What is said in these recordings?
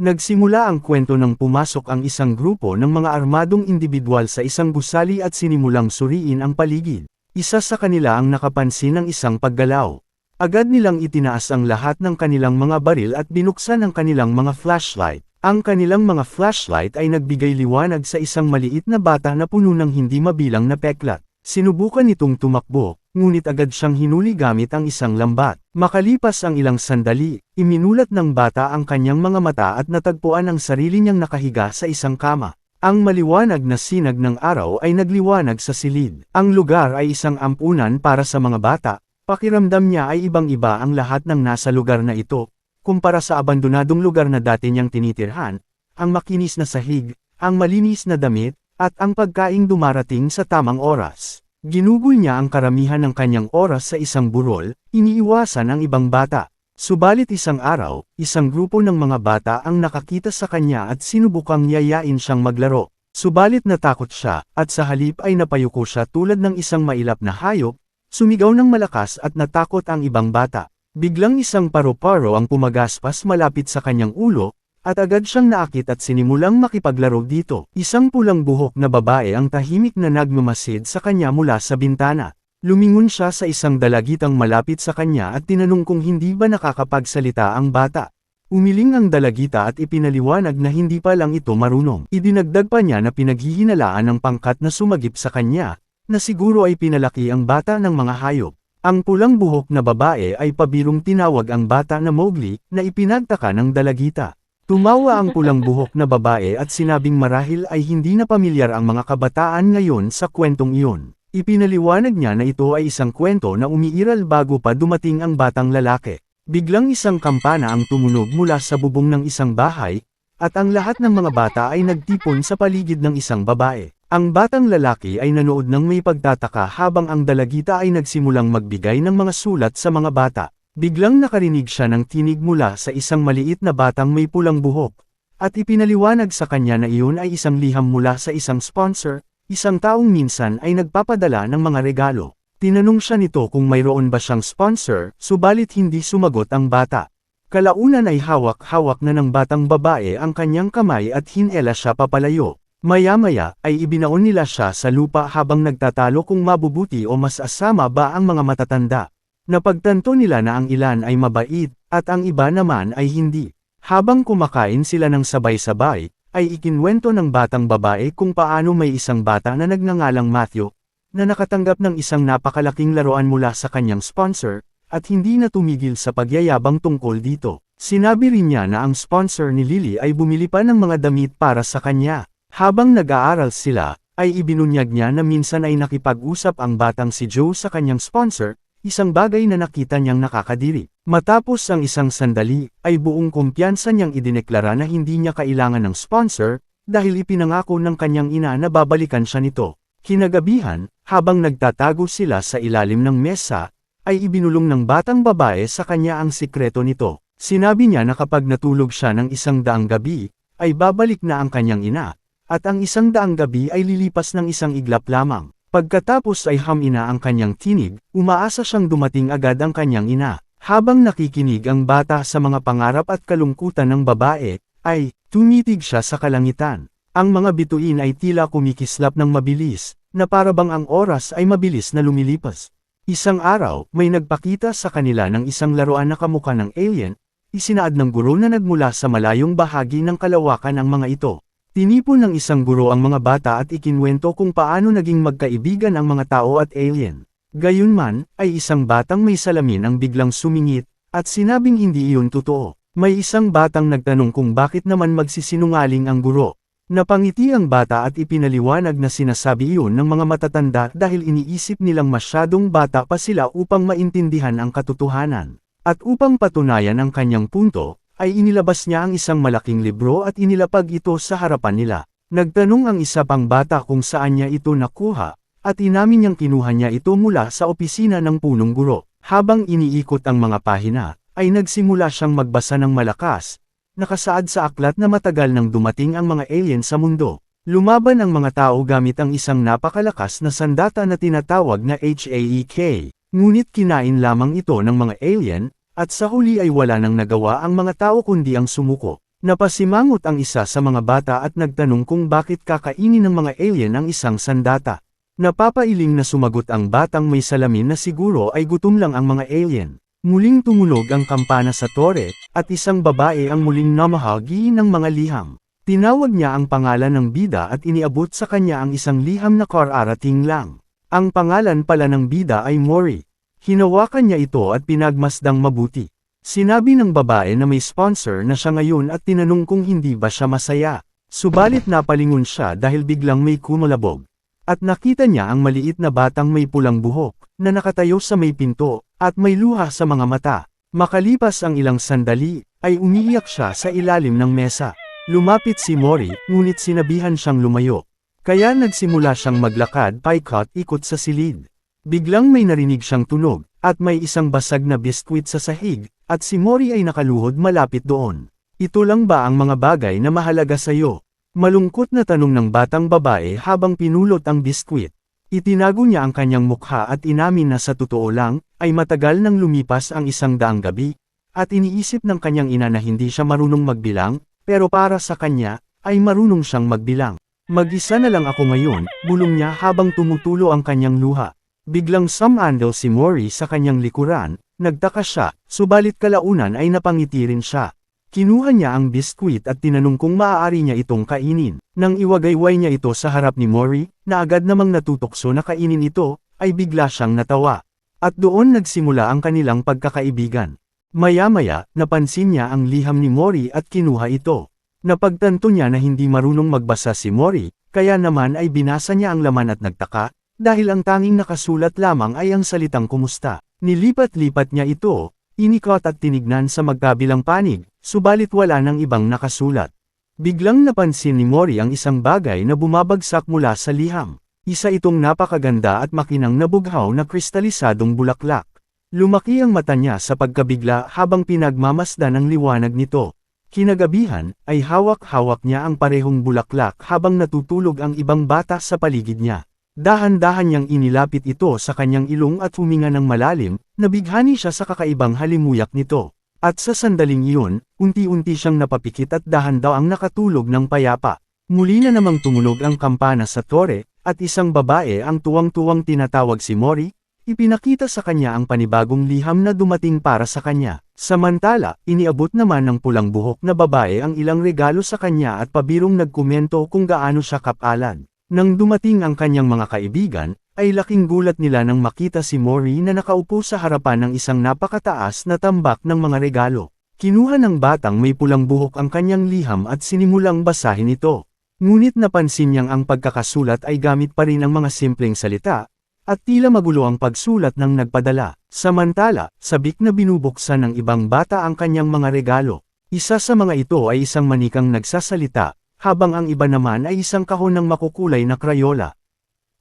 Nagsimula ang kwento nang pumasok ang isang grupo ng mga armadong individual sa isang gusali at sinimulang suriin ang paligid. Isa sa kanila ang nakapansin ng isang paggalaw. Agad nilang itinaas ang lahat ng kanilang mga baril at binuksan ang kanilang mga flashlight. Ang kanilang mga flashlight ay nagbigay liwanag sa isang maliit na bata na puno ng hindi mabilang na peklat. Sinubukan nitong tumakbo, ngunit agad siyang hinuli gamit ang isang lambat. Makalipas ang ilang sandali, iminulat ng bata ang kanyang mga mata at natagpuan ang sarili niyang nakahiga sa isang kama. Ang maliwanag na sinag ng araw ay nagliwanag sa silid. Ang lugar ay isang ampunan para sa mga bata. Pakiramdam niya ay ibang-iba ang lahat ng nasa lugar na ito, kumpara sa abandonadong lugar na dati niyang tinitirhan, ang makinis na sahig, ang malinis na damit, at ang pagkaing dumarating sa tamang oras. Ginugol niya ang karamihan ng kanyang oras sa isang burol, iniiwasan ang ibang bata. Subalit isang araw, isang grupo ng mga bata ang nakakita sa kanya at sinubukang yayain siyang maglaro. Subalit natakot siya, at sa halip ay napayuko siya tulad ng isang mailap na hayop, sumigaw ng malakas at natakot ang ibang bata. Biglang isang paru-paro ang pumagaspas malapit sa kanyang ulo, at agad siyang naakit at sinimulang makipaglaro dito. Isang pulang buhok na babae ang tahimik na nagmamasid sa kanya mula sa bintana. Lumingon siya sa isang dalagitang malapit sa kanya at tinanong kung hindi ba nakakapagsalita ang bata. Umiling ang dalagita at ipinaliwanag na hindi pa lang ito marunong. Idinagdag pa niya na pinaghihinalaan ng pangkat na sumagip sa kanya, na siguro ay pinalaki ang bata ng mga hayop. Ang pulang buhok na babae ay pabirong tinawag ang bata na Mowgli, na ipinagtaka ng dalagita. Tumawa ang pulang buhok na babae at sinabing marahil ay hindi na pamilyar ang mga kabataan ngayon sa kwentong iyon. Ipinaliwanag niya na ito ay isang kwento na umiiral bago pa dumating ang batang lalaki. Biglang isang kampana ang tumunog mula sa bubong ng isang bahay, at ang lahat ng mga bata ay nagtipon sa paligid ng isang babae. Ang batang lalaki ay nanood ng may pagtataka habang ang dalagita ay nagsimulang magbigay ng mga sulat sa mga bata. Biglang nakarinig siya ng tinig mula sa isang maliit na batang may pulang buhok, at ipinaliwanag sa kanya na iyon ay isang liham mula sa isang sponsor, isang taong minsan ay nagpapadala ng mga regalo. Tinanong siya nito kung mayroon ba siyang sponsor, subalit hindi sumagot ang bata. Kalaunan ay hawak-hawak na ng batang babae ang kanyang kamay at hinela siya papalayo. Maya-maya ay ibinaon nila siya sa lupa habang nagtatalo kung mabubuti o mas asama ba ang mga matatanda. Napagtanto nila na ang ilan ay mabait, at ang iba naman ay hindi. Habang kumakain sila ng sabay-sabay, ay ikinwento ng batang babae kung paano may isang bata na nagngangalang Matthew, na nakatanggap ng isang napakalaking laruan mula sa kanyang sponsor, at hindi na tumigil sa pagyayabang tungkol dito. Sinabi rin niya na ang sponsor ni Lily ay bumili pa ng mga damit para sa kanya. Habang nag-aaral sila, ay ibinunyag niya na minsan ay nakipag-usap ang batang si Joe sa kanyang sponsor, isang bagay na nakita niyang nakakadiri. Matapos ang isang sandali, ay buong kumpiyansa niyang idineklara na hindi niya kailangan ng sponsor, dahil ipinangako ng kanyang ina na babalikan siya nito. Kinagabihan, habang nagtatago sila sa ilalim ng mesa, ay ibinulong ng batang babae sa kanya ang sikreto nito. Sinabi niya na kapag natulog siya ng 100 gabi, ay babalik na ang kanyang ina, at ang 100 gabi ay lilipas ng isang iglap lamang. Pagkatapos ay hamina ang kanyang tinig, umaasa siyang dumating agad ang kanyang ina. Habang nakikinig ang bata sa mga pangarap at kalungkutan ng babae, ay tumitig siya sa kalangitan. Ang mga bituin ay tila kumikislap ng mabilis, na parabang ang oras ay mabilis na lumilipas. Isang araw, may nagpakita sa kanila ng isang laruan na kamukha ng alien, isinaad ng guro na nagmula sa malayong bahagi ng kalawakan ang mga ito. Tinipon ng isang guro ang mga bata at ikinwento kung paano naging magkaibigan ang mga tao at alien. Gayunman, ay isang batang may salamin ang biglang sumingit, at sinabing hindi iyon totoo. May isang batang nagtanong kung bakit naman magsisinungaling ang guro. Napangiti ang bata at ipinaliwanag na sinasabi iyon ng mga matatanda dahil iniisip nilang masyadong bata pa sila upang maintindihan ang katotohanan. At upang patunayan ang kanyang punto, ay inilabas niya ang isang malaking libro at inilapag ito sa harapan nila. Nagtanong ang isa pang bata kung saan niya ito nakuha, at inamin niyang kinuha niya ito mula sa opisina ng punong guro. Habang iniikot ang mga pahina, ay nagsimula siyang magbasa ng malakas, nakasaad sa aklat na matagal nang dumating ang mga alien sa mundo. Lumaban ang mga tao gamit ang isang napakalakas na sandata na tinatawag na HAEK, ngunit kinain lamang ito ng mga alien, at sa huli ay wala nang nagawa ang mga tao kundi ang sumuko. Napasimangot ang isa sa mga bata at nagtanong kung bakit kakainin ng mga alien ang isang sandata. Napapailing na sumagot ang batang may salamin na siguro ay gutom lang ang mga alien. Muling tumunog ang kampana sa tore, at isang babae ang muling namahagi ng mga liham. Tinawag niya ang pangalan ng bida at iniabot sa kanya ang isang liham na kararating lang. Ang pangalan pala ng bida ay Mori. Hinawakan niya ito at pinagmasdang mabuti. Sinabi ng babae na may sponsor na siya ngayon at tinanong kung hindi ba siya masaya. Subalit napalingon siya dahil biglang may kumalabog. At nakita niya ang maliit na batang may pulang buhok, na nakatayo sa may pinto, at may luha sa mga mata. Makalipas ang ilang sandali, ay umiiyak siya sa ilalim ng mesa. Lumapit si Mori, ngunit sinabihan siyang lumayo. Kaya nagsimula siyang maglakad paikot-ikot sa silid. Biglang may narinig siyang tunog, at may isang basag na biskwit sa sahig, at si Mori ay nakaluhod malapit doon. Ito lang ba ang mga bagay na mahalaga sa iyo? Malungkot na tanong ng batang babae habang pinulot ang biskwit. Itinago niya ang kanyang mukha at inamin na sa totoo lang, ay matagal nang lumipas ang 100 gabi, at iniisip ng kanyang ina na hindi siya marunong magbilang, pero para sa kanya, ay marunong siyang magbilang. Mag-isa na lang ako ngayon, bulong niya habang tumutulo ang kanyang luha. Biglang sumandal si Mori sa kanyang likuran, nagtaka siya, subalit kalaunan ay napangiti rin siya. Kinuha niya ang biskwit at tinanong kung maaari niya itong kainin. Nang iwagayway niya ito sa harap ni Mori, na agad namang natutokso na kainin ito, ay bigla siyang natawa. At doon nagsimula ang kanilang pagkakaibigan. Maya-maya, napansin niya ang liham ni Mori at kinuha ito. Napagtanto niya na hindi marunong magbasa si Mori, kaya naman ay binasa niya ang laman at nagtaka, dahil ang tanging nakasulat lamang ay ang salitang kumusta. Nilipat-lipat niya ito, inikot at tinignan sa magkabilang panig, subalit wala nang ibang nakasulat. Biglang napansin ni Mori ang isang bagay na bumabagsak mula sa liham. Isa itong napakaganda at makinang nabughaw na kristalisadong bulaklak. Lumaki ang mata niya sa pagkabigla habang pinagmamasdan ang liwanag nito. Kinagabihan, ay hawak-hawak niya ang parehong bulaklak habang natutulog ang ibang bata sa paligid niya. Dahan-dahan niyang inilapit ito sa kanyang ilong at huminga ng malalim, nabighani siya sa kakaibang halimuyak nito. At sa sandaling iyon, unti-unti siyang napapikit at dahan-dahang nakatulog ng payapa. Muli na namang tumunog ang kampana sa tore, at isang babae ang tuwang-tuwang tinatawag si Mori, ipinakita sa kanya ang panibagong liham na dumating para sa kanya. Samantala, iniabot naman ng pulang buhok na babae ang ilang regalo sa kanya at pabirong nagkomento kung gaano siya kapalan. Nang dumating ang kanyang mga kaibigan, ay laking gulat nila nang makita si Mori na nakaupo sa harapan ng isang napakataas na tambak ng mga regalo. Kinuha ng batang may pulang buhok ang kanyang liham at sinimulang basahin ito. Ngunit napansin niyang ang pagkakasulat ay gamit pa rin ang mga simpleng salita, at tila magulo ang pagsulat ng nagpadala. Samantala, sabik na binubuksan ng ibang bata ang kanyang mga regalo. Isa sa mga ito ay isang manikang nagsasalita, habang ang iba naman ay isang kahon ng makukulay na krayola.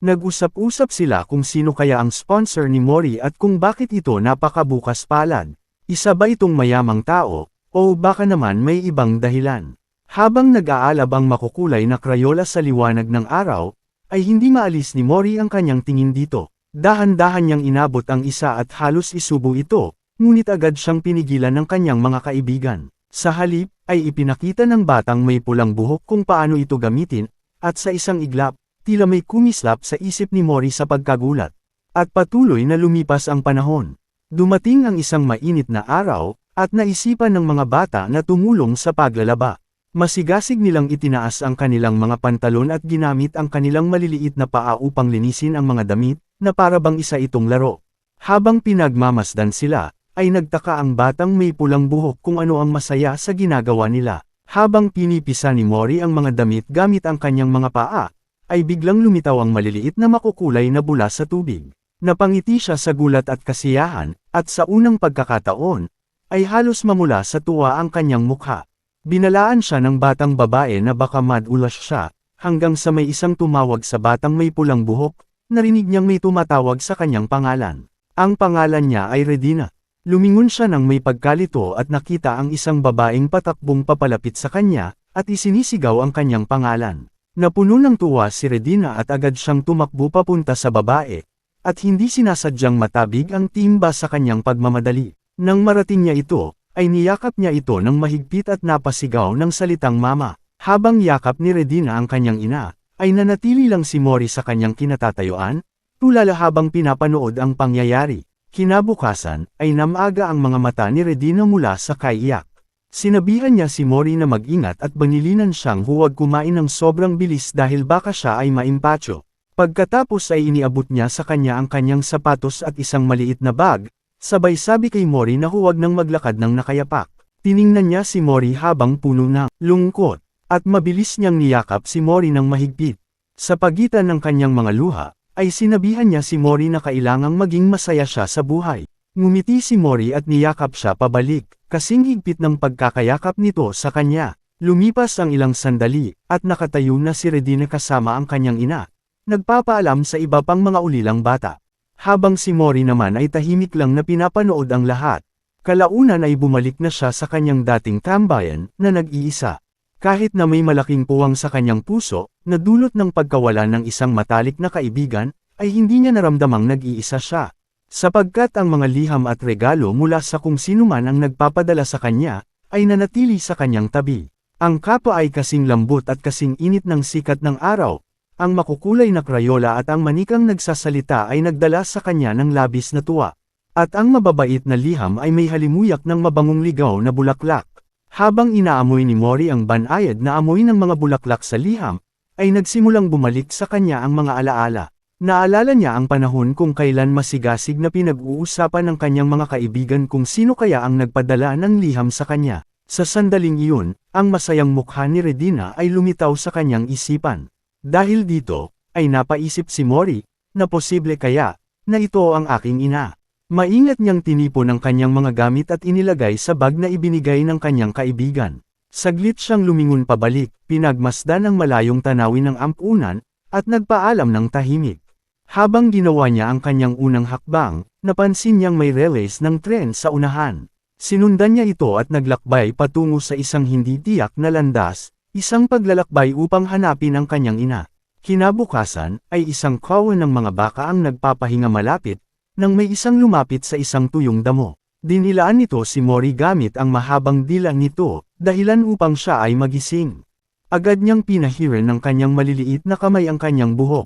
Nag-usap-usap sila kung sino kaya ang sponsor ni Mori at kung bakit ito napakabukas palad. Isa ba itong mayamang tao, o baka naman may ibang dahilan? Habang nag-aalab ang makukulay na krayola sa liwanag ng araw, ay hindi maalis ni Mori ang kanyang tingin dito. Dahan-dahan niyang inabot ang isa at halos isubo ito, ngunit agad siyang pinigilan ng kanyang mga kaibigan. Sa halip, ay ipinakita ng batang may pulang buhok kung paano ito gamitin, at sa isang iglap, tila may kumislap sa isip ni Mori sa pagkagulat. At patuloy na lumipas ang panahon. Dumating ang isang mainit na araw, at naisipan ng mga bata na tumulong sa paglalaba. Masigasig nilang itinaas ang kanilang mga pantalon at ginamit ang kanilang maliliit na paa upang linisin ang mga damit, na para bang isa itong laro. Habang pinagmamasdan sila, ay nagtaka ang batang may pulang buhok kung ano ang masaya sa ginagawa nila. Habang pinipisa ni Mori ang mga damit gamit ang kanyang mga paa, ay biglang lumitaw ang maliliit na makukulay na bula sa tubig. Napangiti siya sa gulat at kasiyahan, at sa unang pagkakataon, ay halos mamula sa tuwa ang kanyang mukha. Binalaan siya ng batang babae na baka madulas siya, hanggang sa may isang tumawag sa batang may pulang buhok, narinig niyang may tumatawag sa kanyang pangalan. Ang pangalan niya ay Redina. Lumingon siya nang may pagkalito at nakita ang isang babaeng patakbong papalapit sa kanya, at isinisigaw ang kanyang pangalan. Napuno ng tuwa si Redina at agad siyang tumakbo papunta sa babae, at hindi sinasadyang matabig ang timba sa kanyang pagmamadali. Nang marating niya ito, ay niyakap niya ito ng mahigpit at napasigaw ng salitang mama. Habang yakap ni Redina ang kanyang ina, ay nanatili lang si Mori sa kanyang kinatatayuan, tulala habang pinapanood ang pangyayari. Kinabukasan, ay namaga ang mga mata ni Redina mula sa kaiyak. Sinabihan niya si Mori na mag-ingat at banilinan siyang huwag kumain ng sobrang bilis dahil baka siya ay maimpatyo. Pagkatapos ay iniabot niya sa kanya ang kanyang sapatos at isang maliit na bag, sabay sabi kay Mori na huwag nang maglakad ng nakayapak. Tiningnan niya si Mori habang puno ng lungkot, at mabilis niyang niyakap si Mori ng mahigpit. Sa pagitan ng kanyang mga luha, ay sinabihan niya si Mori na kailangang maging masaya siya sa buhay. Ngumiti si Mori at niyakap siya pabalik, kasing higpit ng pagkakayakap nito sa kanya. Lumipas ang ilang sandali, at nakatayo na si Redina kasama ang kanyang ina. Nagpapaalam sa iba pang mga ulilang bata. Habang si Mori naman ay tahimik lang na pinapanood ang lahat. Kalaunan ay bumalik na siya sa kanyang dating tambayan, na nag-iisa. Kahit na may malaking puwang sa kanyang puso, na dulot ng pagkawala ng isang matalik na kaibigan, ay hindi niya naramdamang nag-iisa siya. Sapagkat ang mga liham at regalo mula sa kung sino man ang nagpapadala sa kanya, ay nanatili sa kanyang tabi. Ang kapa ay kasing lambot at kasing init ng sikat ng araw. Ang makukulay na krayola at ang manikang nagsasalita ay nagdala sa kanya ng labis na tuwa. At ang mababait na liham ay may halimuyak ng mabangong ligaw na bulaklak. Habang inaamoy ni Mori ang banayad na amoy ng mga bulaklak sa liham, ay nagsimulang bumalik sa kanya ang mga alaala. Naalala niya ang panahon kung kailan masigasig na pinag-uusapan ng kanyang mga kaibigan kung sino kaya ang nagpadala ng liham sa kanya. Sa sandaling iyon, ang masayang mukha ni Redina ay lumitaw sa kanyang isipan. Dahil dito, ay napaisip si Mori, na posible kaya, na ito ang aking ina. Maingat niyang tinipon ang kanyang mga gamit at inilagay sa bag na ibinigay ng kanyang kaibigan. Saglit siyang lumingon pabalik, pinagmasdan ang malayong tanawin ng ampunan, at nagpaalam ng tahimik. Habang ginawa niya ang kanyang unang hakbang, napansin niyang may relays ng tren sa unahan. Sinundan niya ito at naglakbay patungo sa isang hindi tiyak na landas, isang paglalakbay upang hanapin ang kanyang ina. Kinabukasan, ay isang kawan ng mga baka ang nagpapahinga malapit, nang may isang lumapit sa isang tuyong damo. Dinilaan nito si Mori gamit ang mahabang dila nito, dahilan upang siya ay magising. Agad niyang pinahiran ng kanyang maliliit na kamay ang kanyang buhok.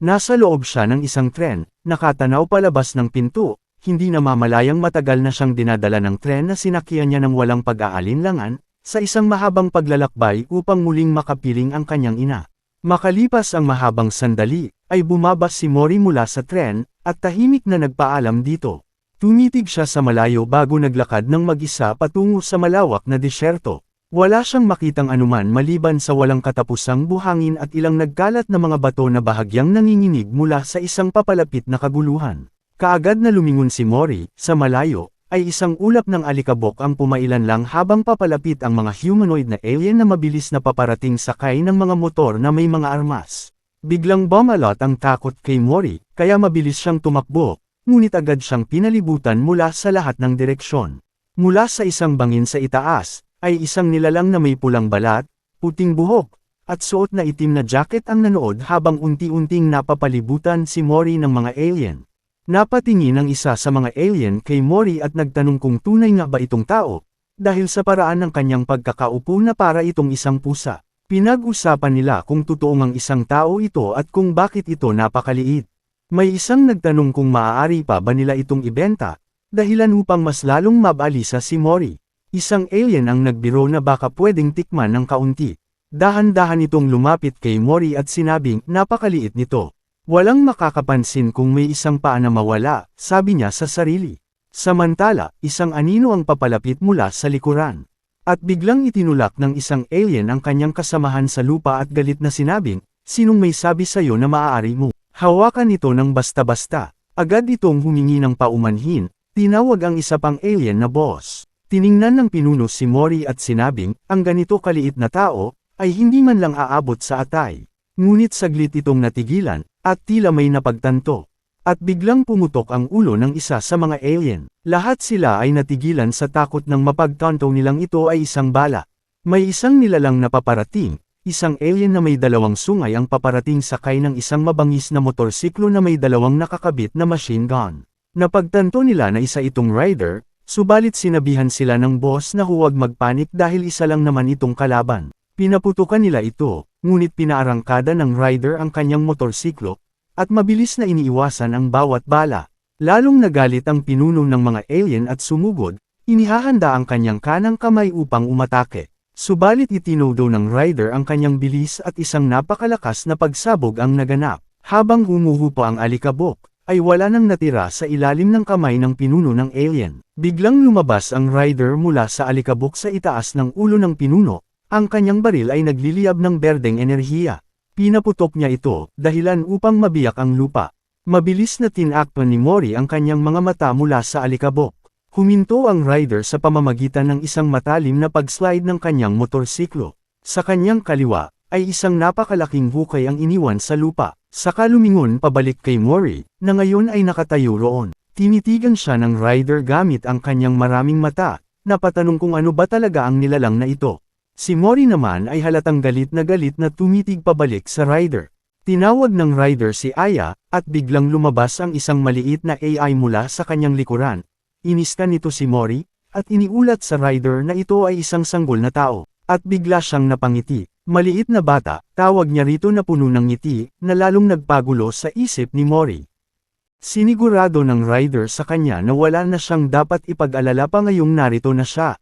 Nasa loob siya ng isang tren, nakatanaw palabas ng pinto, hindi namamalayang matagal na siyang dinadala ng tren na sinakyan niya ng walang pag-aalinlangan, sa isang mahabang paglalakbay upang muling makapiling ang kanyang ina. Makalipas ang mahabang sandali, ay bumabas si Mori mula sa tren, at tahimik na nagpaalam dito. Tumitig siya sa malayo bago naglakad ng mag-isa patungo sa malawak na disyerto. Wala siyang makitang anuman maliban sa walang katapusang buhangin at ilang nagkalat na mga bato na bahagyang nanginginig mula sa isang papalapit na kaguluhan. Kaagad na lumingon si Mori, sa malayo, ay isang ulap ng alikabok ang pumailan lang habang papalapit ang mga humanoid na alien na mabilis na paparating sakay ng mga motor na may mga armas. Biglang bumalot ang takot kay Mori, kaya mabilis siyang tumakbo, ngunit agad siyang pinalibutan mula sa lahat ng direksyon. Mula sa isang bangin sa itaas, ay isang nilalang na may pulang balat, puting buhok, at suot na itim na jacket ang nanood habang unti-unting napapalibutan si Mori ng mga alien. Napatingin ang isa sa mga alien kay Mori at nagtanong kung tunay nga ba itong tao, dahil sa paraan ng kanyang pagkakaupo na para itong isang pusa. Pinag-usapan nila kung totoong ang isang tao ito at kung bakit ito napakaliit. May isang nagtanong kung maaari pa ba nila itong ibenta, dahilan upang mas lalong mabalisa si Mori. Isang alien ang nagbiro na baka pwedeng tikman ng kaunti. Dahan-dahan itong lumapit kay Mori at sinabing napakaliit nito. Walang makakapansin kung may isang paa na mawala, sabi niya sa sarili. Samantala, isang anino ang papalapit mula sa likuran. At biglang itinulak ng isang alien ang kanyang kasamahan sa lupa at galit na sinabing, sinong may sabi sa'yo na maaari mo hawakan ito ng basta-basta. Agad itong humingi ng paumanhin, tinawag ang isa pang alien na boss. Tiningnan ng pinuno si Mori at sinabing, ang ganito kaliit na tao, ay hindi man lang aabot sa atay. Ngunit saglit itong natigilan, at tila may napagtanto. At biglang pumutok ang ulo ng isa sa mga alien. Lahat sila ay natigilan sa takot nang mapagtanto nilang ito ay isang bala. May isang nilalang na paparating, isang alien na may dalawang sungay ang paparating sakay ng isang mabangis na motorsiklo na may dalawang nakakabit na machine gun. Napagtanto nila na isa itong rider, Subalit sinabihan sila ng boss na huwag magpanik dahil isa lang naman itong kalaban. Pinaputukan nila ito, ngunit pinaarangkada ng rider ang kanyang motorsiklo, at mabilis na iniiwasan ang bawat bala. Lalong nagalit ang pinuno ng mga alien at sumugod, inihahanda ang kanyang kanang kamay upang umatake. Subalit itinodo ng rider ang kanyang bilis at isang napakalakas na pagsabog ang naganap. Habang humuhupa ang alikabok, ay wala nang natira sa ilalim ng kamay ng pinuno ng alien. Biglang lumabas ang rider mula sa alikabok sa itaas ng ulo ng pinuno, ang kanyang baril ay nagliliyab ng berdeng enerhiya. Pinaputok niya ito, dahilan upang mabiyak ang lupa. Mabilis na tinakpan ni Mori ang kanyang mga mata mula sa alikabok. Huminto ang rider sa pamamagitan ng isang matalim na pagslide ng kanyang motorsiklo. Sa kanyang kaliwa, ay isang napakalaking hukay ang iniwan sa lupa. Saka lumingon pabalik kay Mori, na ngayon ay nakatayo roon. Tinitigan siya ng rider gamit ang kanyang maraming mata, napatanong kung ano ba talaga ang nilalang na ito. Si Mori naman ay halatang galit na tumitig pabalik sa rider. Tinawag ng rider si Aya, at biglang lumabas ang isang maliit na AI mula sa kanyang likuran. Iniskan nito si Mori, at iniulat sa rider na ito ay isang sanggol na tao, at bigla siyang napangiti. Maliit na bata, tawag niya rito na puno ng ngiti, na lalong nagpagulo sa isip ni Mori. Sinigurado ng rider sa kanya na wala na siyang dapat ipag-alala pa ngayong narito na siya.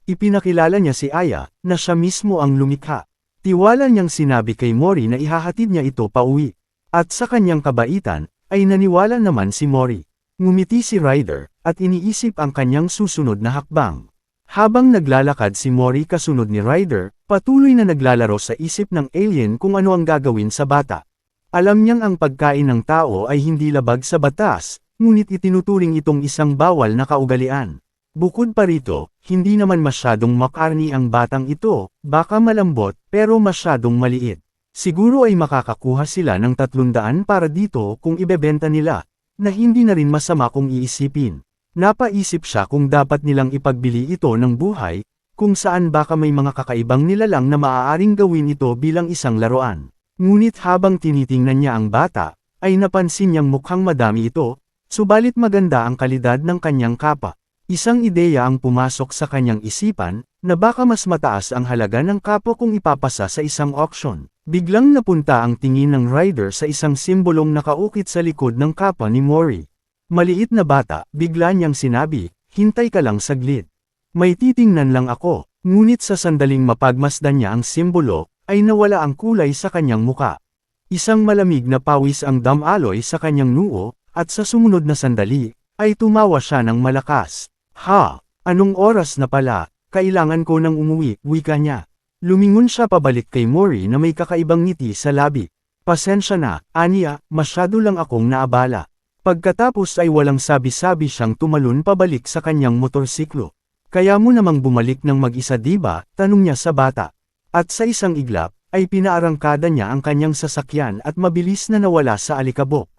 Ipinakilala niya si Aya, na siya mismo ang lumikha. Tiwala niyang sinabi kay Mori na ihahatid niya ito pauwi. At sa kanyang kabaitan, ay naniwala naman si Mori. Ngumiti si Ryder, at iniisip ang kanyang susunod na hakbang. Habang naglalakad si Mori kasunod ni Ryder, patuloy na naglalaro sa isip ng alien kung ano ang gagawin sa bata. Alam niyang ang pagkain ng tao ay hindi labag sa batas, ngunit itinuturing itong isang bawal na kaugalian. Bukod pa rito, hindi naman masyadong makarni ang batang ito, baka malambot, pero masyadong maliit. Siguro ay makakakuha sila ng 300 para dito kung ibebenta nila, na hindi na rin masama kung iisipin. Napaisip siya kung dapat nilang ipagbili ito ng buhay, kung saan baka may mga kakaibang nilalang na maaaring gawin ito bilang isang laruan. Ngunit habang tinitingnan niya ang bata, ay napansin niyang mukhang madami ito, subalit maganda ang kalidad ng kanyang kapa. Isang ideya ang pumasok sa kanyang isipan, na baka mas mataas ang halaga ng kapo kung ipapasa sa isang auction. Biglang napunta ang tingin ng rider sa isang simbolong nakaukit sa likod ng kapa ni Mori. Maliit na bata, bigla niyang sinabi, "Hintay ka lang saglit. May titingnan lang ako." Ngunit sa sandaling mapagmasdan niya ang simbolo, ay nawala ang kulay sa kanyang muka. Isang malamig na pawis ang damaloy sa kanyang noo, at sa sumunod na sandali, ay tumawa siya ng malakas. "Ha? Anong oras na pala? Kailangan ko nang umuwi," wika niya. Lumingon siya pabalik kay Mori na may kakaibang ngiti sa labi. "Pasensya na, aniya, masyado lang akong naabala." Pagkatapos ay walang sabi-sabi siyang tumalon pabalik sa kanyang motorsiklo. "Kaya mo namang bumalik ng mag-isa diba?" tanong niya sa bata. At sa isang iglap, ay pinaarangkada niya ang kanyang sasakyan at mabilis na nawala sa alikabok.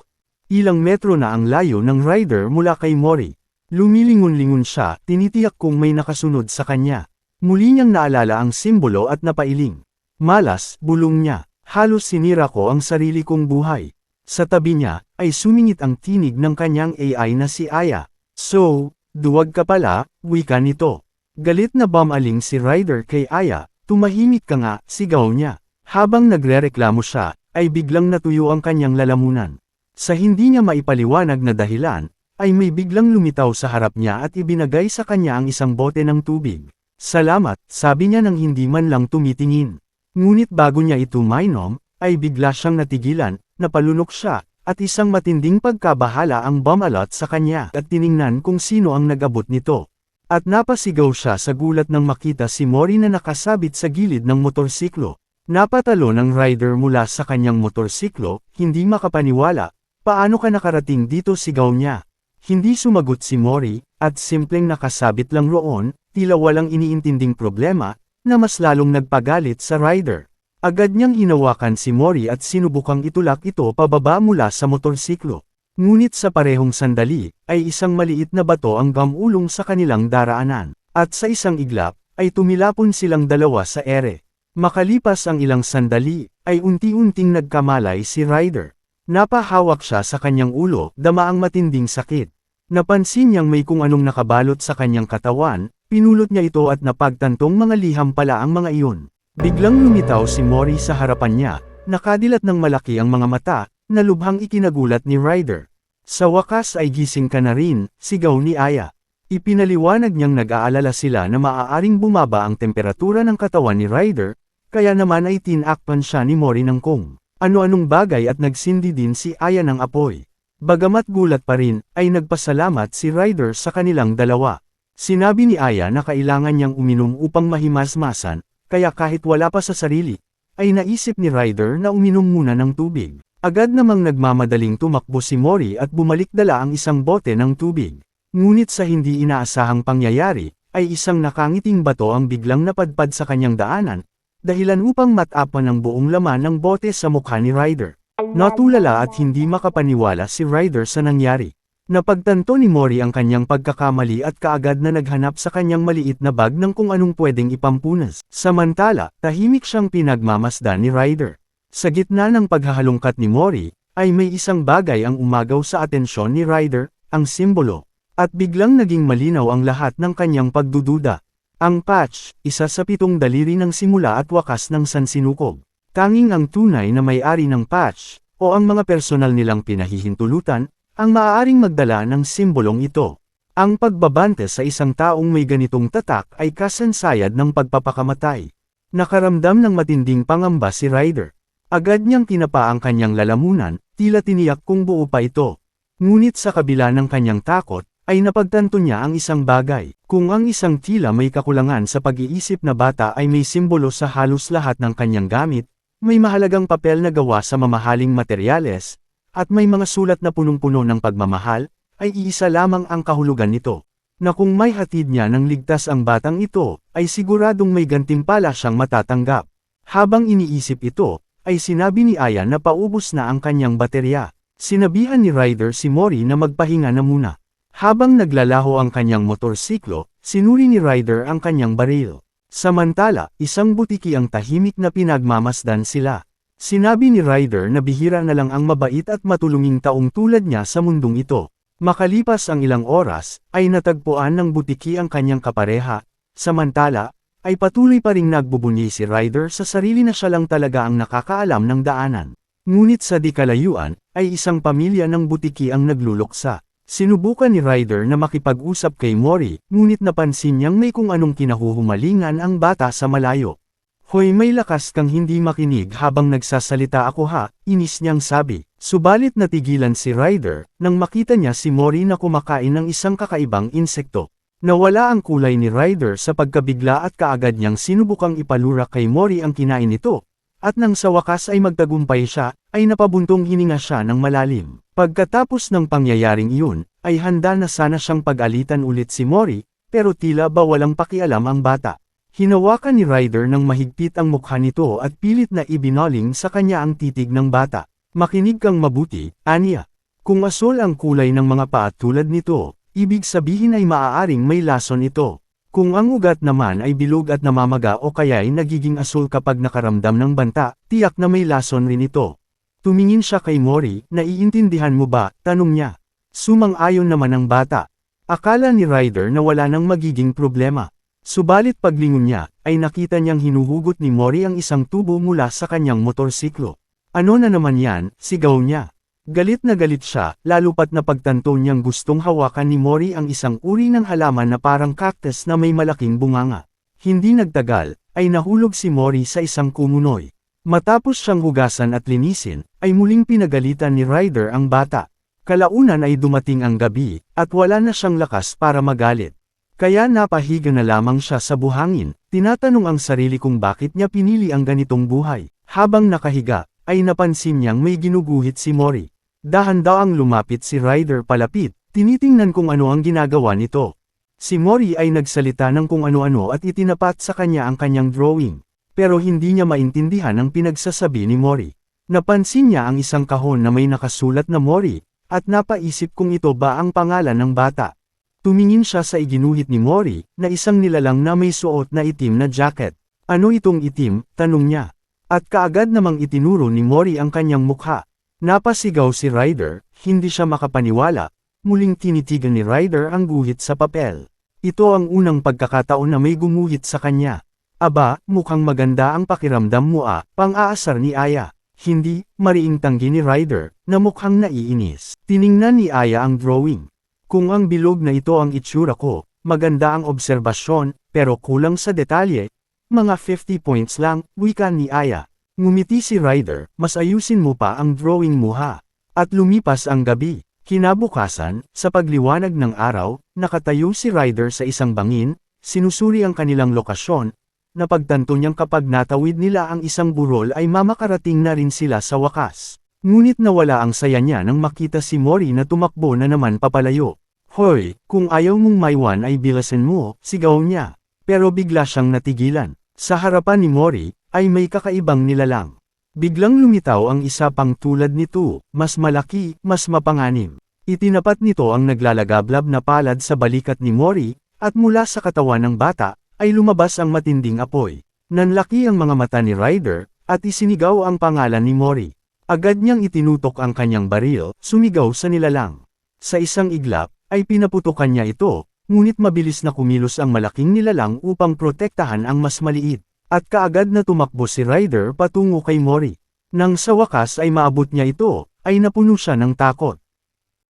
Ilang metro na ang layo ng rider mula kay Mori. Lumilingon-lingon siya, tinitiyak kung may nakasunod sa kanya. Muli niyang naalala ang simbolo at napailing. "Malas," bulong niya, "halos sinira ko ang sarili kong buhay." Sa tabi niya, ay sumingit ang tinig ng kanyang AI na si Aya. "So, duwag ka pala," wika nito. Galit na bumaling si Ryder kay Aya, "Tumahimik ka nga," sigaw niya. Habang nagrereklamo siya, ay biglang natuyo ang kanyang lalamunan. Sa hindi niya maipaliwanag na dahilan, ay may biglang lumitaw sa harap niya at ibinagay sa kanya ang isang bote ng tubig. "Salamat," sabi niya nang hindi man lang tumitingin. Ngunit bago niya ito mainom, ay bigla siyang natigilan, napalunok siya, at isang matinding pagkabahala ang bumalot sa kanya at tiningnan kung sino ang nag-abot nito. At napasigaw siya sa gulat nang makita si Mori na nakasabit sa gilid ng motorsiklo. Napatalo ng rider mula sa kanyang motorsiklo, hindi makapaniwala. "Paano ka nakarating dito?" sigaw niya. Hindi sumagot si Mori, at simpleng nakasabit lang roon, tila walang iniintinding problema, na mas lalong nagpagalit sa rider. Agad niyang hinawakan si Mori at sinubukang itulak ito pababa mula sa motorsiklo. Ngunit sa parehong sandali, ay isang maliit na bato ang gamulong sa kanilang daraanan. At sa isang iglap, ay tumilapon silang dalawa sa ere. Makalipas ang ilang sandali, ay unti-unting nagkamalay si rider. Napahawak siya sa kanyang ulo, dama ang matinding sakit. Napansin niyang may kung anong nakabalot sa kanyang katawan, pinulot niya ito at napagtantong mga liham pala ang mga iyon. Biglang lumitaw si Mori sa harapan niya, nakadilat ng malaki ang mga mata, na lubhang ikinagulat ni Ryder. Sa wakas ay gising ka na rin, sigaw ni Aya. Ipinaliwanag niyang nag-aalala sila na maaaring bumaba ang temperatura ng katawan ni Ryder, kaya naman ay tinakpan siya ni Mori ng kung ano-anong bagay at nagsindi din si Aya ng apoy. Bagamat gulat pa rin, ay nagpasalamat si Ryder sa kanilang dalawa. Sinabi ni Aya na kailangan niyang uminom upang mahimasmasan, kaya kahit wala pa sa sarili, ay naisip ni Ryder na uminom muna ng tubig. Agad namang nagmamadaling tumakbo si Mori at bumalik dala ang isang bote ng tubig. Ngunit sa hindi inaasahang pangyayari, ay isang nakangiting bato ang biglang napadpad sa kanyang daanan, dahilan upang matapan ang buong laman ng bote sa mukha ni Ryder. Natulala at hindi makapaniwala si Ryder sa nangyari. Napagtanto ni Mori ang kanyang pagkakamali at kaagad na naghanap sa kanyang maliit na bag ng kung anong pwedeng ipampunas. Samantala, tahimik siyang pinagmamasdan ni Ryder. Sa gitna ng paghahalungkat ni Mori, ay may isang bagay ang umagaw sa atensyon ni Ryder, ang simbolo. At biglang naging malinaw ang lahat ng kanyang pagdududa. Ang patch, isa sa 7 daliri ng simula at wakas ng sansinukob. Tanging ang tunay na may-ari ng patch, o ang mga personal nilang pinahihintulutan, ang maaaring magdala ng simbolong ito. Ang pagbabante sa isang taong may ganitong tatak ay kasansayad ng pagpapakamatay. Nakaramdam ng matinding pangamba si Ryder. Agad niyang tinapa ang kanyang lalamunan, tila tiniyak kung buo pa ito. Ngunit sa kabila ng kanyang takot, ay napagtanto niya ang isang bagay. Kung ang isang tila may kakulangan sa pag-iisip na bata ay may simbolo sa halos lahat ng kanyang gamit, may mahalagang papel na gawa sa mamahaling materyales, at may mga sulat na punong-puno ng pagmamahal, ay iisa lamang ang kahulugan nito. Na kung may hatid niya ng ligtas ang batang ito, ay siguradong may gantimpala siyang matatanggap. Habang iniisip ito, ay sinabi ni Aya na paubos na ang kanyang baterya. Sinabihan ni Ryder si Mori na magpahinga na muna. Habang naglalaho ang kanyang motorsiklo, sinuri ni Ryder ang kanyang baril. Samantala, isang butiki ang tahimik na pinagmamasdan sila. Sinabi ni Ryder na bihira na lang ang mabait at matulunging taong tulad niya sa mundong ito. Makalipas ang ilang oras, ay natagpuan ng butiki ang kanyang kapareha. Samantala, ay patuloy pa ring nagbubunyi si Ryder sa sarili na siya lang talaga ang nakakaalam ng daanan. Ngunit sa di kalayuan, ay isang pamilya ng butiki ang nagluluksa. Sinubukan ni Ryder na makipag-usap kay Mori, ngunit napansin niyang may kung anong kinahuhumalingan ang bata sa malayo. Hoy, may lakas kang hindi makinig habang nagsasalita ako ha, inis niyang sabi. Subalit natigilan si Ryder, nang makita niya si Mori na kumakain ng isang kakaibang insekto. Nawala ang kulay ni Ryder sa pagkabigla at kaagad niyang sinubukang ipalura kay Mori ang kinain nito. At nang sa wakas ay magtagumpay siya, ay napabuntong hininga siya ng malalim. Pagkatapos ng pangyayaring iyon, ay handa na sana siyang pag-alitan ulit si Mori, pero tila ba walang pakialam ang bata. Hinawakan ni Ryder ng mahigpit ang mukha nito at pilit na ibinoling sa kanya ang titig ng bata. Makinig kang mabuti, Anya. Kung asul ang kulay ng mga paa tulad nito, ibig sabihin ay maaaring may lason ito. Kung ang ugat naman ay bilog at namamaga o kaya'y nagiging asul kapag nakaramdam ng banta, tiyak na may lason rin ito. Tumingin siya kay Mori, naiintindihan mo ba, tanong niya. Sumang-ayon naman ang bata. Akala ni Ryder na wala nang magiging problema. Subalit paglingon niya, ay nakita niyang hinuhugot ni Mori ang isang tubo mula sa kanyang motorsiklo. Ano na naman yan, sigaw niya. Galit na galit siya, lalo pat napagtanto niyang gustong hawakan ni Mori ang isang uri ng halaman na parang cactus na may malaking bunganga. Hindi nagtagal, ay nahulog si Mori sa isang kumunoy. Matapos siyang hugasan at linisin, ay muling pinagalitan ni Ryder ang bata. Kalaunan ay dumating ang gabi, at wala na siyang lakas para magalit. Kaya napahiga na lamang siya sa buhangin, tinatanong ang sarili kung bakit niya pinili ang ganitong buhay. Habang nakahiga, ay napansin niyang may ginuguhit si Mori. Dahan-daang lumapit si Ryder palapit, tinitingnan kung ano ang ginagawa nito. Si Mori ay nagsalita ng kung ano-ano at itinapat sa kanya ang kanyang drawing. Pero hindi niya maintindihan ang pinagsasabi ni Mori. Napansin niya ang isang kahon na may nakasulat na Mori, at napaisip kung ito ba ang pangalan ng bata. Tumingin siya sa iginuhit ni Mori, na isang nilalang na may suot na itim na jacket. Ano itong itim? Tanong niya. At kaagad namang itinuro ni Mori ang kanyang mukha. Napasigaw si Ryder, hindi siya makapaniwala, muling tinitigan ni Ryder ang guhit sa papel. Ito ang unang pagkakataon na may gumuhit sa kanya. Aba, mukhang maganda ang pakiramdam mo pang-aasar ni Aya. Hindi, mariing tanggi ni Ryder, na mukhang naiinis. Tiningnan ni Aya ang drawing. Kung ang bilog na ito ang itsura ko, maganda ang obserbasyon, pero kulang sa detalye. Mga 50 points lang, wika ni Aya. Ngumiti si Ryder, mas ayusin mo pa ang drawing mo ha. At lumipas ang gabi. Kinabukasan, sa pagliwanag ng araw, nakatayo si Ryder sa isang bangin, sinusuri ang kanilang lokasyon. Napagtanto niyang kapag natawid nila ang isang burol ay mamakarating na rin sila sa wakas. Ngunit nawala ang saya niya nang makita si Mori na tumakbo na naman papalayo. Hoy, kung ayaw mong maiwan ay bilasin mo, sigaw niya. Pero bigla siyang natigilan. Sa harapan ni Mori, ay may kakaibang nilalang. Biglang lumitaw ang isa pang tulad nito, mas malaki, mas mapanganib. Itinapat nito ang naglalagablab na palad sa balikat ni Mori, at mula sa katawan ng bata, ay lumabas ang matinding apoy. Nanlaki ang mga mata ni Ryder, at isinigaw ang pangalan ni Mori. Agad niyang itinutok ang kanyang baril, sumigaw sa nilalang. Sa isang iglap, ay pinaputukan niya ito, ngunit mabilis na kumilos ang malaking nilalang upang protektahan ang mas maliit. At kaagad na tumakbo si Ryder patungo kay Mori. Nang sa wakas ay maabot niya ito, ay napuno siya ng takot.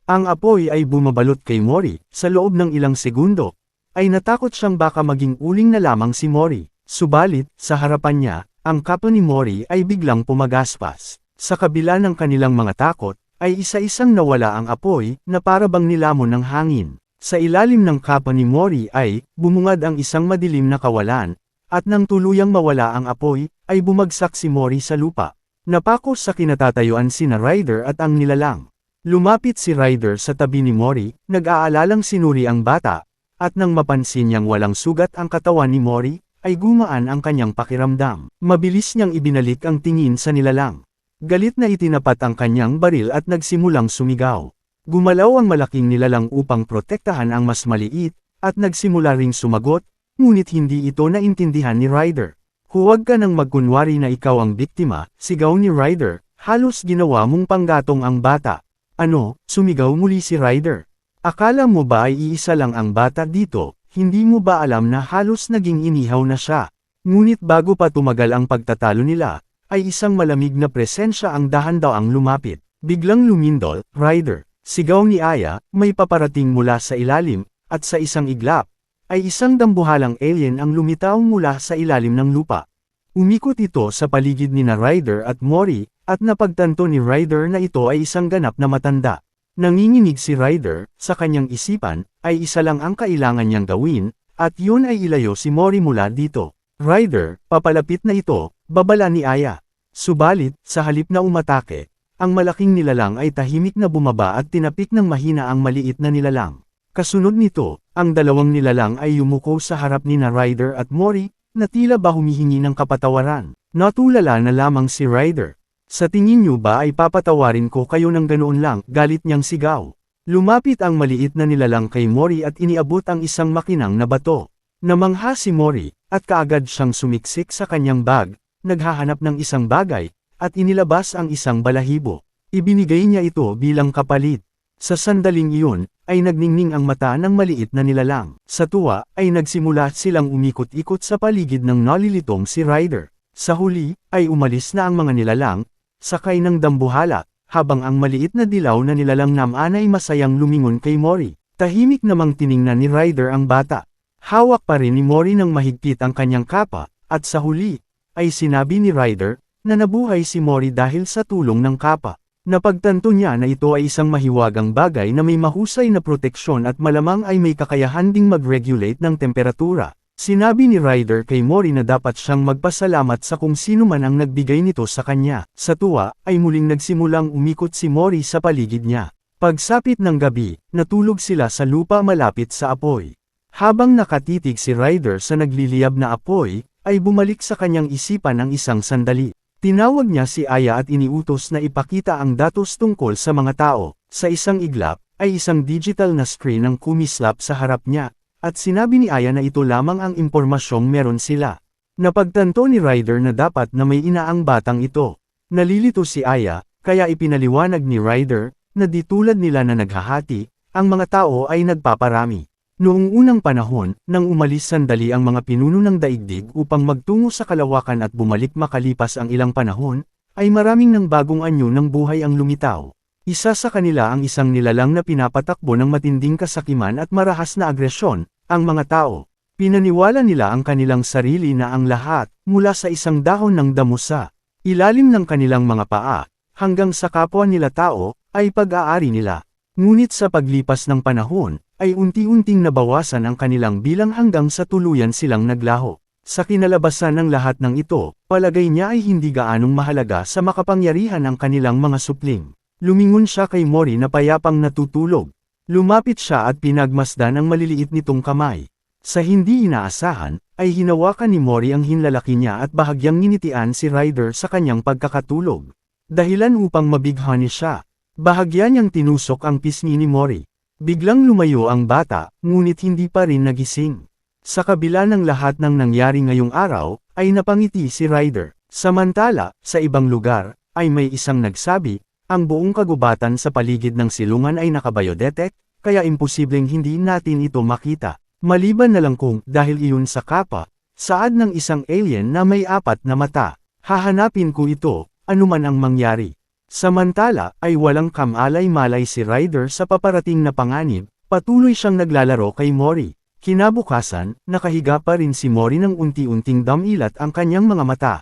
Ang apoy ay bumabalot kay Mori, sa loob ng ilang segundo, ay natakot siyang baka maging uling na lamang si Mori. Subalit, sa harapan niya, ang kapwa ni Mori ay biglang pumagaspas. Sa kabila ng kanilang mga takot, ay isa-isang nawala ang apoy, na para bang nilamon ng hangin. Sa ilalim ng kapwa ni Mori ay, bumungad ang isang madilim na kawalan, at nang tuluyang mawala ang apoy, ay bumagsak si Mori sa lupa. Napako sa kinatatayuan sina Ryder at ang nilalang. Lumapit si Ryder sa tabi ni Mori, nag-aalalang sinuri ang bata, at nang mapansin niyang walang sugat ang katawan ni Mori, ay gumaan ang kanyang pakiramdam. Mabilis niyang ibinalik ang tingin sa nilalang. Galit na itinapat ang kanyang baril at nagsimulang sumigaw. Gumalaw ang malaking nilalang upang protektahan ang mas maliit, at nagsimula ring sumagot, ngunit hindi ito naintindihan ni Ryder. Huwag ka nang magkunwari na ikaw ang biktima, sigaw ni Ryder, halos ginawa mong panggatong ang bata. Ano, sumigaw muli si Ryder. Akala mo ba ay iisa lang ang bata dito, hindi mo ba alam na halos naging inihaw na siya? Ngunit bago pa tumagal ang pagtatalo nila, ay isang malamig na presensya ang dahan-daang lumapit. Biglang lumindol, Ryder, sigaw ni Aya, may paparating mula sa ilalim, at sa isang iglap, ay isang dambuhalang alien ang lumitaw mula sa ilalim ng lupa. Umikot ito sa paligid ni Ryder at Mori, at napagtanto ni Ryder na ito ay isang ganap na matanda. Nanginginig si Ryder, sa kanyang isipan, ay isa lang ang kailangan niyang gawin, at yun ay ilayo si Mori mula dito. Ryder, papalapit na ito, babala ni Aya. Subalit, sa halip na umatake, ang malaking nilalang ay tahimik na bumaba at tinapik ng mahina ang maliit na nilalang. Kasunod nito, ang dalawang nilalang ay yumuko sa harap ni Ryder at Mori, na tila ba humihingi ng kapatawaran. Natulala na lamang si Ryder. Sa tingin niyo ba ay papatawarin ko kayo ng ganoon lang, galit niyang sigaw. Lumapit ang maliit na nilalang kay Mori at iniabot ang isang makinang na bato. Namangha si Mori, at kaagad siyang sumiksik sa kanyang bag, naghahanap ng isang bagay, at inilabas ang isang balahibo. Ibinigay niya ito bilang kapalit. Sa sandaling iyon, ay nagningning ang mata ng maliit na nilalang. Sa tuwa, ay nagsimula silang umikot-ikot sa paligid ng nalilitong si Ryder. Sa huli, ay umalis na ang mga nilalang, sakay ng dambuhala, habang ang maliit na dilaw na nilalang naman ay masayang lumingon kay Mori. Tahimik namang tiningnan ni Ryder ang bata. Hawak pa rin ni Mori ng mahigpit ang kanyang kapa, at sa huli, ay sinabi ni Ryder, na nabuhay si Mori dahil sa tulong ng kapa. Napagtanto niya na ito ay isang mahiwagang bagay na may mahusay na proteksyon at malamang ay may kakayahan ding mag-regulate ng temperatura. Sinabi ni Ryder kay Mori na dapat siyang magpasalamat sa kung sino man ang nagbigay nito sa kanya. Sa tuwa, ay muling nagsimulang umikot si Mori sa paligid niya. Pagsapit ng gabi, natulog sila sa lupa malapit sa apoy. Habang nakatitig si Ryder sa nagliliyab na apoy, ay bumalik sa kanyang isipan ang isang sandali. Tinawag niya si Aya at iniutos na ipakita ang datos tungkol sa mga tao. Sa isang iglap, ay isang digital na screen ang kumislap sa harap niya, at sinabi ni Aya na ito lamang ang impormasyong meron sila. Napagtanto ni Ryder na dapat na may inaang batang ito. Nalilito si Aya, kaya ipinaliwanag ni Ryder, na di tulad nila na naghahati, ang mga tao ay nagpaparami. Noong unang panahon, nang umalis sandali ang mga pinuno ng daigdig upang magtungo sa kalawakan at bumalik makalipas ang ilang panahon, ay maraming ng bagong anyo ng buhay ang lumitaw. Isa sa kanila ang isang nilalang na pinapatakbo ng matinding kasakiman at marahas na agresyon, ang mga tao. Pinaniwala nila ang kanilang sarili na ang lahat, mula sa isang dahon ng damusa, ilalim ng kanilang mga paa, hanggang sa kapwa nila tao, ay pag-aari nila. Ngunit sa paglipas ng panahon, ay unti-unting nabawasan ang kanilang bilang hanggang sa tuluyan silang naglaho. Sa kinalabasan ng lahat ng ito, palagay niya ay hindi gaanong mahalaga sa makapangyarihan ang kanilang mga supling. Lumingon siya kay Mori na payapang natutulog. Lumapit siya at pinagmasdan ang maliliit nitong kamay. Sa hindi inaasahan, ay hinawakan ni Mori ang hinlalaki niya at bahagyang nginitian si Ryder sa kanyang pagkakatulog. Dahilan upang mabighani siya. Bahagya niyang tinusok ang pisngi ni Mori. Biglang lumayo ang bata, ngunit hindi pa rin nagising. Sa kabila ng lahat ng nangyari ngayong araw, ay napangiti si Ryder. Samantala, sa ibang lugar, ay may isang nagsabi, ang buong kagubatan sa paligid ng silungan ay nakabiodetect, kaya imposibleng hindi natin ito makita. Maliban na lang kung, dahil iyon sa kapa, saad ng isang alien na may 4 na mata. Hahanapin ko ito, anuman ang mangyari. Samantala, ay walang kamalay-malay si Ryder sa paparating na panganib, patuloy siyang naglalaro kay Mori. Kinabukasan, nakahiga pa rin si Mori nang unti-unting damilat ang kanyang mga mata.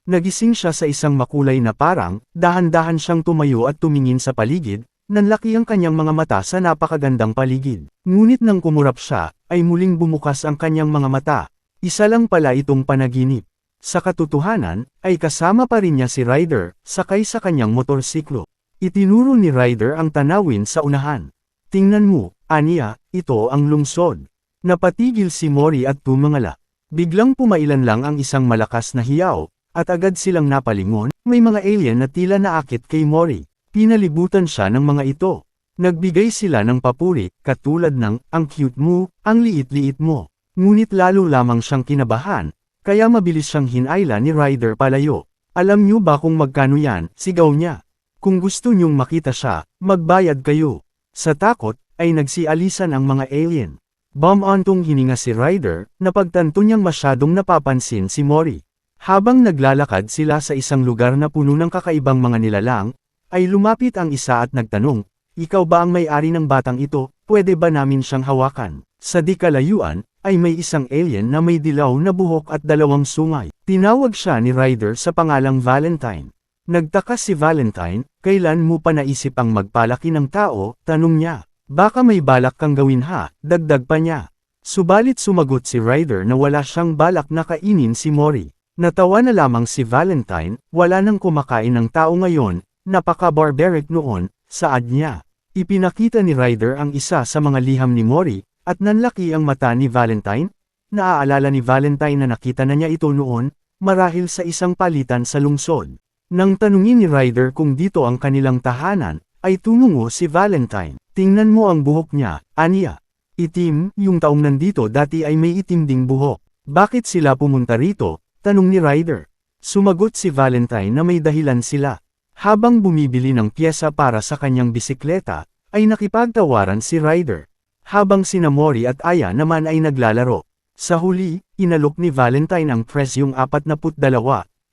Nagising siya sa isang makulay na parang, dahan-dahan siyang tumayo at tumingin sa paligid, nanlaki ang kanyang mga mata sa napakagandang paligid. Ngunit nang kumurap siya, ay muling bumukas ang kanyang mga mata. Isa lang pala itong panaginip. Sa katotohanan, ay kasama pa rin niya si Ryder, sakay sa kanyang motorsiklo. Itinuro ni Ryder ang tanawin sa unahan. Tingnan mo, aniya, ito ang lungsod. Napatigil si Mori at tumangala. Biglang pumailan lang ang isang malakas na hiyaw, at agad silang napalingon, may mga alien na tila naakit kay Mori. Pinalibutan siya ng mga ito. Nagbigay sila ng papuri, katulad ng, ang cute mo, ang liit-liit mo. Ngunit lalo lamang siyang kinabahan. Kaya mabilis siyang hinayla ni Ryder palayo. Alam niyo ba kung magkano yan, sigaw niya. Kung gusto niyong makita siya, magbayad kayo. Sa takot, ay nagsialisan ang mga alien. Bumantong hininga si Ryder, napagtanto niyang masyadong napapansin si Mori. Habang naglalakad sila sa isang lugar na puno ng kakaibang mga nilalang, ay lumapit ang isa at nagtanong, ikaw ba ang may-ari ng batang ito, pwede ba namin siyang hawakan? Sa di kalayuan, ay may isang alien na may dilaw na buhok at 2 sungay. Tinawag siya ni Ryder sa pangalang Valentine. Nagtaka si Valentine, kailan mo pa naisip ang magpalaki ng tao, tanong niya. Baka may balak kang gawin ha, dagdag pa niya. Subalit sumagot si Ryder na wala siyang balak na kainin si Mori. Natawa na lamang si Valentine, wala nang kumakain ng tao ngayon, napaka-barbaric noon, saad niya. Ipinakita ni Ryder ang isa sa mga liham ni Mori, at nanlaki ang mata ni Valentine. Naaalala ni Valentine na nakita na niya ito noon, marahil sa isang palitan sa lungsod. Nang tanungin ni Ryder kung dito ang kanilang tahanan, ay tumungo si Valentine. Tingnan mo ang buhok niya, aniya. Itim, yung taong nandito dati ay may itim ding buhok. Bakit sila pumunta rito? Tanong ni Ryder. Sumagot si Valentine na may dahilan sila. Habang bumibili ng pyesa para sa kanyang bisikleta, ay nakipagtawaran si Ryder. Habang sina Mori at Aya naman ay naglalaro. Sa huli, inalok ni Valentine ang presyong 42,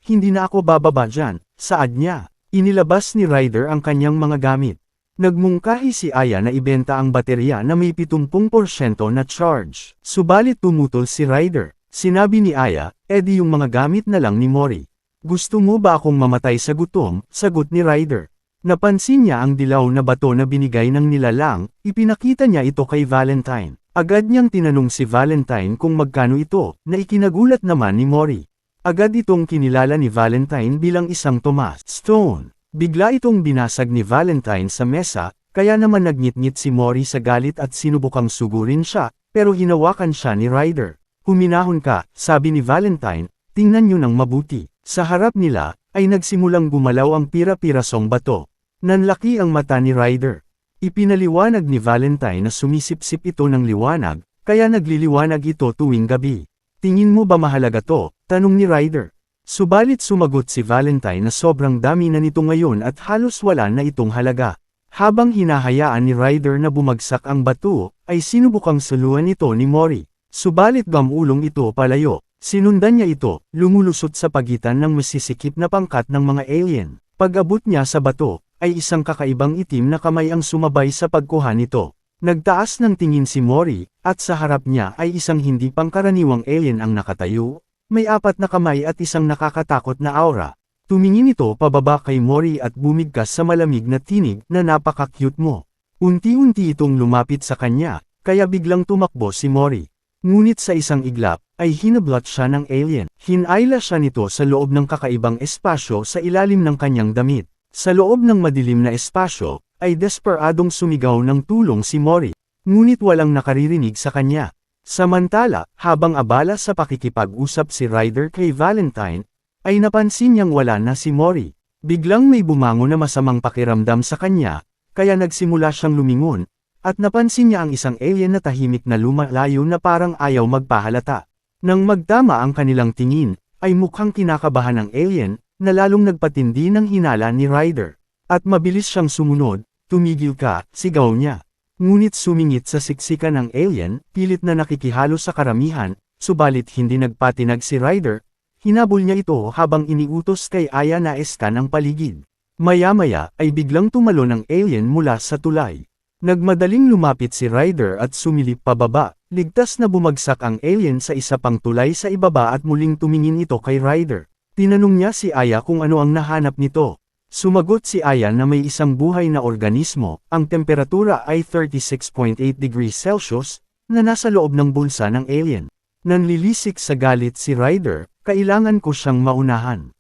hindi na ako bababa dyan, saad niya. Inilabas ni Ryder ang kanyang mga gamit. Nagmungkahi si Aya na ibenta ang baterya na may 70% na charge. Subalit tumutol si Ryder. Sinabi ni Aya, edi yung mga gamit na lang ni Mori. Gusto mo ba akong mamatay sa gutom? Sagot ni Ryder. Napansin niya ang dilaw na bato na binigay ng nilalang, ipinakita niya ito kay Valentine. Agad niyang tinanong si Valentine kung magkano ito, na ikinagulat naman ni Mori. Agad itong kinilala ni Valentine bilang isang Thomas Stone. Bigla itong binasag ni Valentine sa mesa, kaya naman nagngit-ngit si Mori sa galit at sinubukang sugurin siya, pero hinawakan siya ni Ryder. Huminahon ka, sabi ni Valentine, tingnan niyo ng mabuti. Sa harap nila, ay nagsimulang gumalaw ang pira-pirasong bato. Nanlaki ang mata ni Ryder. Ipinaliwanag ni Valentine na sumisipsip ito ng liwanag, kaya nagliliwanag ito tuwing gabi. Tingin mo ba mahalaga to? Tanong ni Ryder. Subalit sumagot si Valentine na sobrang dami na nito ngayon at halos wala na itong halaga. Habang hinahayaan ni Ryder na bumagsak ang bato, ay sinubukang suluan ito ni Mori. Subalit gamulong ito palayo. Sinundan niya ito, lumulusot sa pagitan ng masisikip na pangkat ng mga alien. Pag-abot niya sa bato, ay isang kakaibang itim na kamay ang sumabay sa pagkuha nito. Nagtaas ng tingin si Mori, at sa harap niya ay isang hindi pangkaraniwang alien ang nakatayo. May 4 na kamay at isang nakakatakot na aura. Tumingin ito pababa kay Mori at bumigkas sa malamig na tinig na napaka-cute mo. Unti-unti itong lumapit sa kanya, kaya biglang tumakbo si Mori. Ngunit sa isang iglap, ay hinablot siya ng alien. Hinayla siya nito sa loob ng kakaibang espasyo sa ilalim ng kanyang damit. Sa loob ng madilim na espasyo, ay desperadong sumigaw ng tulong si Mori. Ngunit walang nakaririnig sa kanya. Samantala, habang abala sa pakikipag-usap si Ryder kay Valentine, ay napansin niyang wala na si Mori. Biglang may bumangon na masamang pakiramdam sa kanya, kaya nagsimula siyang lumingon, at napansin niya ang isang alien na tahimik na lumalayo na parang ayaw magpahalata. Nang magtama ang kanilang tingin, ay mukhang kinakabahan ng alien, na lalong nagpatindi ng hinala ni Ryder. At mabilis siyang sumunod, "Tumigil ka," sigaw niya. Ngunit sumingit sa siksikan ng alien, pilit na nakikihalo sa karamihan, subalit hindi nagpatinag si Ryder. Hinabol niya ito habang iniutos kay Aya na eskan ang paligid. Maya-maya ay biglang tumalo ng alien mula sa tulay. Nagmadaling lumapit si Ryder at sumilip pababa, ligtas na bumagsak ang alien sa isa pang tulay sa ibaba at muling tumingin ito kay Ryder. Tinanong niya si Aya kung ano ang nahanap nito. Sumagot si Aya na may isang buhay na organismo, ang temperatura ay 36.8 degrees Celsius, na nasa loob ng bulsa ng alien. Nanlilisik sa galit si Ryder, "Kailangan ko siyang maunahan."